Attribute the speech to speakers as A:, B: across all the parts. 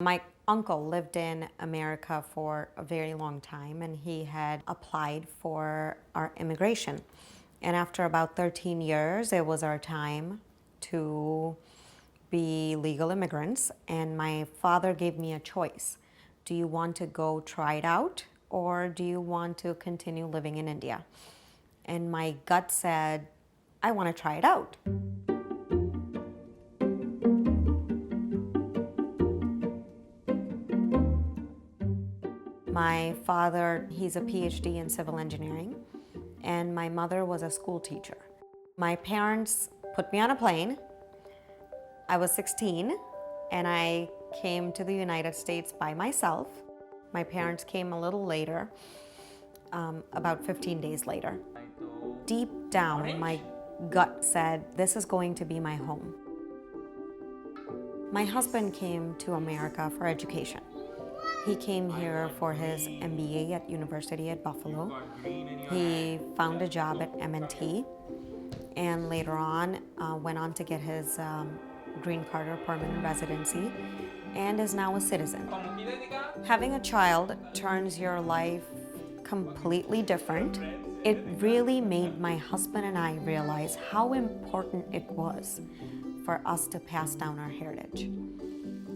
A: My uncle lived in America for a very long time, and he had applied for our immigration. And after about 13 years, it was our time to be legal immigrants. And my father gave me a choice. Do you want to go try it out, or do you want to continue living in India? And my gut said, I want to try it out. My father, he's a PhD in civil engineering, and my mother was a school teacher. My parents put me on a plane. I was 16, and I came to the United States by myself. My parents came a little later, about 15 days later. Deep down, my gut said, this is going to be my home. My husband came to America for education. He came here for his MBA at University at Buffalo. He found a job at M&T, and later on went on to get his green card or permanent residency, and is now a citizen. Having a child turns your life completely different. It really made my husband and I realize how important it was for us to pass down our heritage.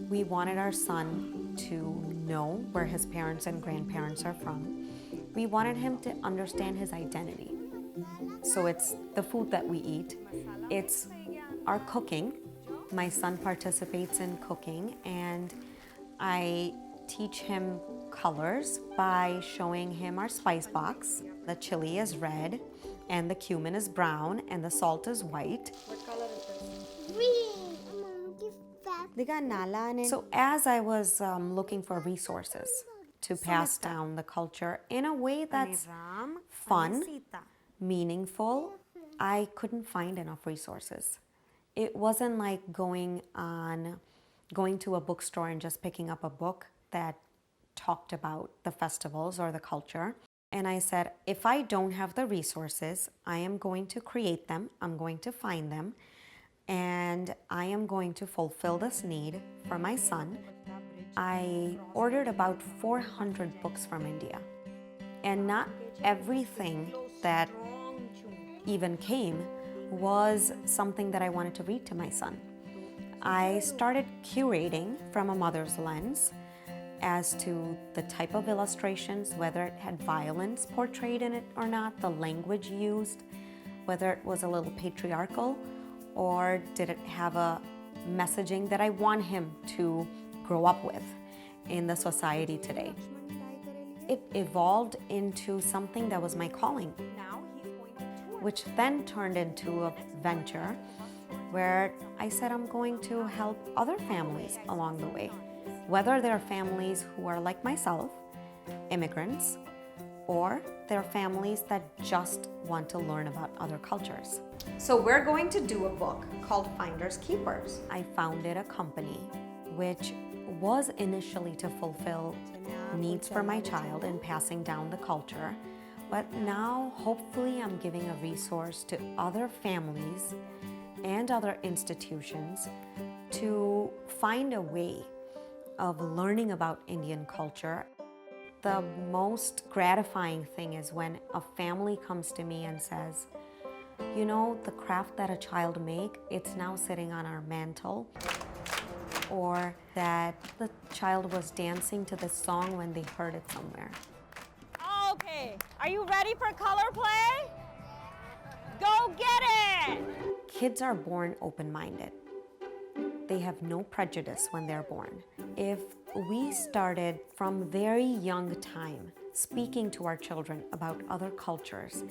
A: We wanted our son to know where his parents and grandparents are from. We wanted him to understand his identity. So it's the food that we eat, it's our cooking. My son participates in cooking, and I teach him colors by showing him our spice box. The chili is red, and the cumin is brown, and the salt is white.
B: What color is this? Green.
A: So as I was looking for resources to pass down the culture in a way that's fun, meaningful, I couldn't find enough resources. It wasn't like going to a bookstore and just picking up a book that talked about the festivals or the culture. And I said, if I don't have the resources, I am going to create them, I'm going to find them, and I am going to fulfill this need for my son. I ordered about 400 books from India, and not everything that even came was something that I wanted to read to my son. I started curating from a mother's lens as to the type of illustrations, whether it had violence portrayed in it or not, the language used, whether it was a little patriarchal, or did it have a messaging that I want him to grow up with in the society today. It evolved into something that was my calling, which then turned into a venture where I said I'm going to help other families along the way, whether they're families who are like myself, immigrants, or they're families that just want to learn about other cultures. So we're going to do a book called Finders Keepers. I founded a company which was initially to fulfill needs for my child in passing down the culture, but now hopefully I'm giving a resource to other families and other institutions to find a way of learning about Indian culture. The most gratifying thing is when a family comes to me and says, you know, the craft that a child make, it's now sitting on our mantle, or that the child was dancing to this song when they heard it somewhere.
C: Okay, are you ready for color play? Go get it!
A: Kids are born open-minded. They have no prejudice when they're born. If we started from very young time speaking to our children about other cultures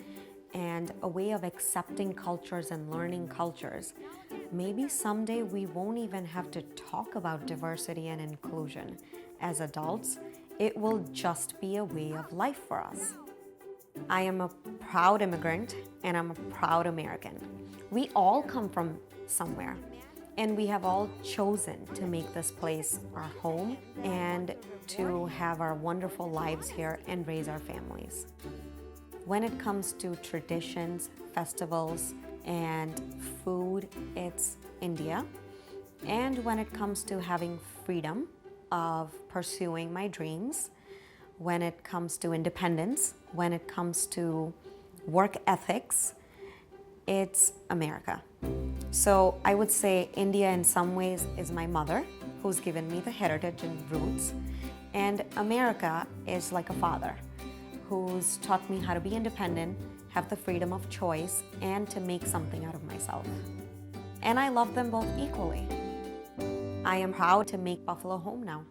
A: and a way of accepting cultures and learning cultures, maybe someday we won't even have to talk about diversity and inclusion as adults. It will just be a way of life for us. I am a proud immigrant and I'm a proud American. We all come from somewhere, and we have all chosen to make this place our home and to have our wonderful lives here and raise our families. When it comes to traditions, festivals, and food, it's India. And when it comes to having freedom of pursuing my dreams, when it comes to independence, when it comes to work ethics, it's America. So I would say India in some ways is my mother, who's given me the heritage and roots, and America is like a father who's taught me how to be independent, have the freedom of choice, and to make something out of myself. And I love them both equally. I am proud to make Buffalo home now.